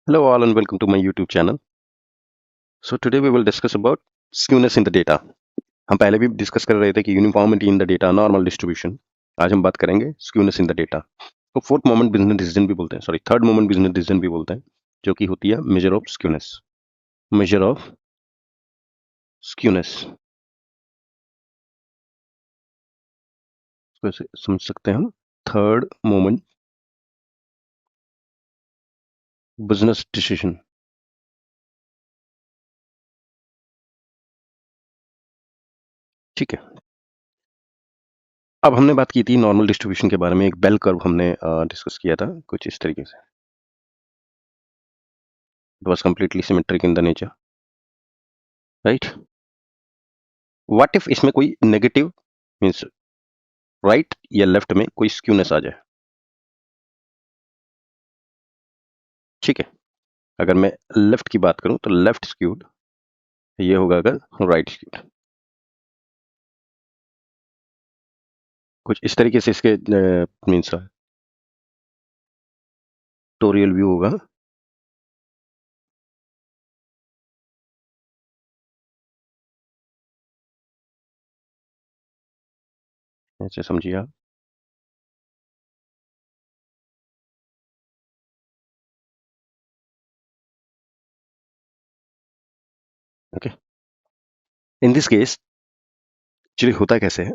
Hello all and welcome to my YouTube channel. So today we will discuss about skewness in the data. हम पहले भी discuss कर रहे थे कि uniformity in the data, normal distribution. आज हम बात करेंगे स्क्यूनेस इन द डेटा. तो फोर्थ मोमेंट बिजनेस डिसीजन भी बोलते हैं, sorry third moment business decision भी बोलते हैं, जो कि होती है measure of skewness. Measure of skewness समझ सकते हैं हम. Third moment business decision. ठीक है. अब हमने बात की थी नॉर्मल डिस्ट्रीब्यूशन के बारे में. एक बेल कर्व हमने डिस्कस किया था कुछ इस तरीके से. It was completely symmetric in the nature, right. What if इसमें कोई नेगेटिव मींस राइट या लेफ्ट में कोई स्क्यूनेस आ जाए. ठीक है. अगर मैं लेफ्ट की बात करूं तो लेफ्ट स्क्यूड ये होगा, अगर राइट स्क्यूड कुछ इस तरीके से इसके मींस टोरियल व्यू होगा. ऐसे समझिए आप. Okay. In this case actually होता कैसे है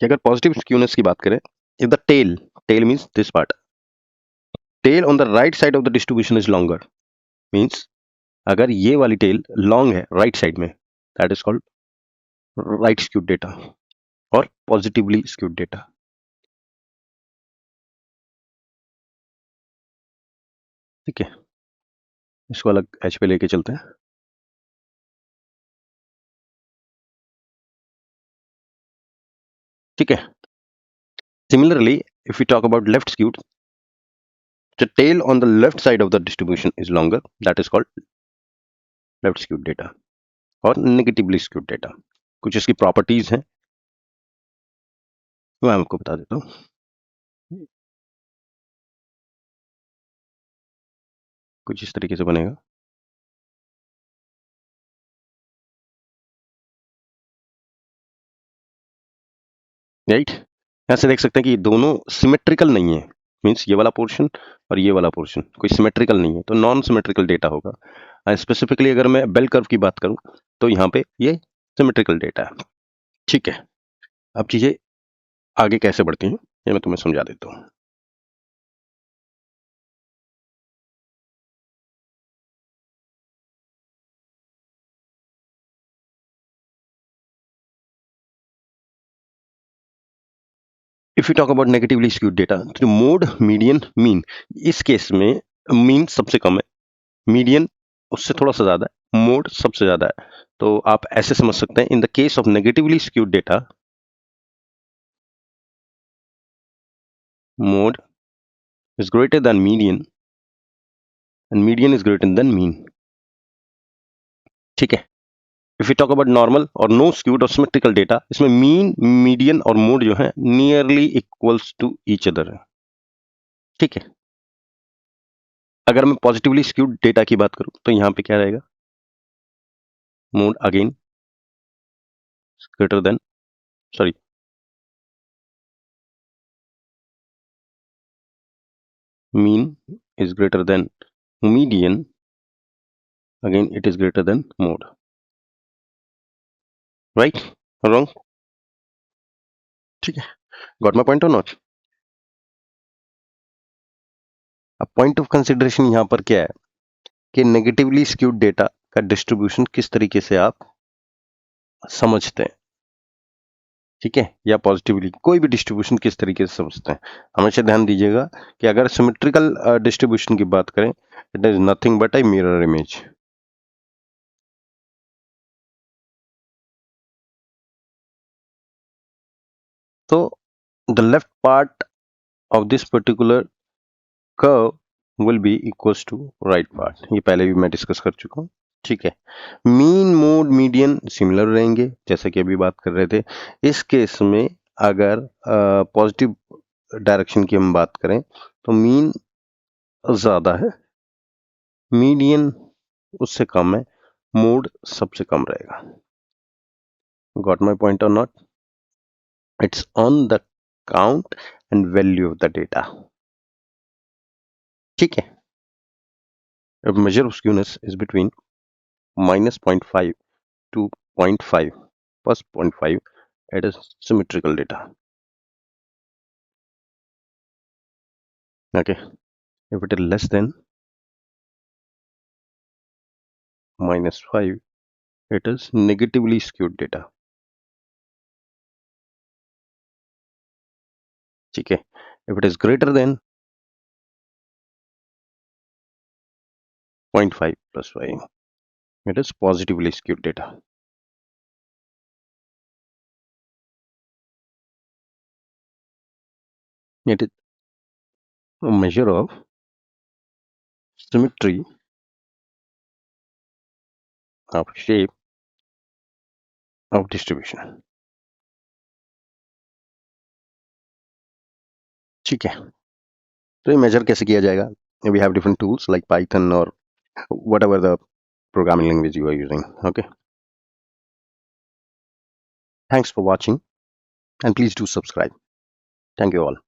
कि अगर पॉजिटिव स्क्यूनेस की बात करें, if the tail tail means this part, tail on the right side of the distribution is longer, means अगर ये वाली टेल लॉन्ग है राइट साइड में, that is called right skewed data और पॉजिटिवली स्क्यूड डेटा. ठीक है. इसको अलग एच पे लेके चलते हैं. ठीक है. Similarly, if we talk about left skewed, the tail on the left side of the distribution is longer. That is called left skewed data और negatively skewed data. कुछ इसकी प्रॉपर्टीज हैं, मैं आपको बता देता हूँ. कुछ इस तरीके से बनेगा. राइट. यहाँ से देख सकते हैं कि ये दोनों सिमेट्रिकल नहीं है. मीन्स ये वाला पोर्शन और ये वाला पोर्शन कोई सिमेट्रिकल नहीं है, तो नॉन सिमेट्रिकल डेटा होगा. स्पेसिफिकली अगर मैं बेल कर्व की बात करूं तो यहाँ पे ये सिमेट्रिकल डेटा है. ठीक है. अब चीजें आगे कैसे बढ़ती हैं ये मैं तुम्हें समझा देता हूँ. If you talk about negatively skewed data, तो मोड मीडियन मीन, इस केस में मीन सबसे कम है, मीडियन उससे थोड़ा सा ज्यादा है, मोड सबसे ज्यादा है. तो आप ऐसे समझ सकते हैं, in the case of negatively skewed data, mode is greater than median and median is greater than mean. ठीक है. If you talk about normal और नो स्क्यूड और सिमेट्रिकल डेटा, इसमें मीन मीडियन और मोड जो है nearly equals to each other है. ठीक है. अगर मैं पॉजिटिवली स्क्यूड डेटा की बात करूं तो यहां पे क्या रहेगा, mode again greater than, sorry, mean is greater than median, again it is greater than mode. Right or wrong? ठीक है. Got my point or not? अब पॉइंट ऑफ कंसिडरेशन यहाँ पर क्या है कि नेगेटिवली स्क्यूड डेटा का डिस्ट्रीब्यूशन किस तरीके से आप समझते हैं. ठीक है. या पॉजिटिवली कोई भी डिस्ट्रीब्यूशन किस तरीके से समझते हैं. हमेशा ध्यान दीजिएगा कि अगर सिमेट्रिकल डिस्ट्रीब्यूशन की बात करें, it is nothing but a mirror image. तो the left part of this particular curve will be equals to right part. ये पहले भी मैं डिस्कस कर चुका हूँ. ठीक है. मीन मोड मीडियन सिमिलर रहेंगे जैसे कि अभी बात कर रहे थे. इस केस में अगर पॉजिटिव डायरेक्शन की हम बात करें तो मीन ज्यादा है, मीडियन उससे कम है, मोड सबसे कम रहेगा। गॉट माई पॉइंट और not? It's on the count and value of the data. ठीक है। A measure of skewness is between minus zero point 0.5 to zero point 0.5 plus zero point 0.5 at a symmetrical data. Okay. If it is less than minus 5, it is negatively skewed data. ठीक है। If it is greater than 0.5 plus 5, it is positively skewed data. It is a measure of symmetry of shape of distribution. ठीक है। तो ये measure कैसे किया जाएगा? We have different tools like Python or whatever the programming language you are using. Okay. Thanks for watching and please do subscribe. Thank you all.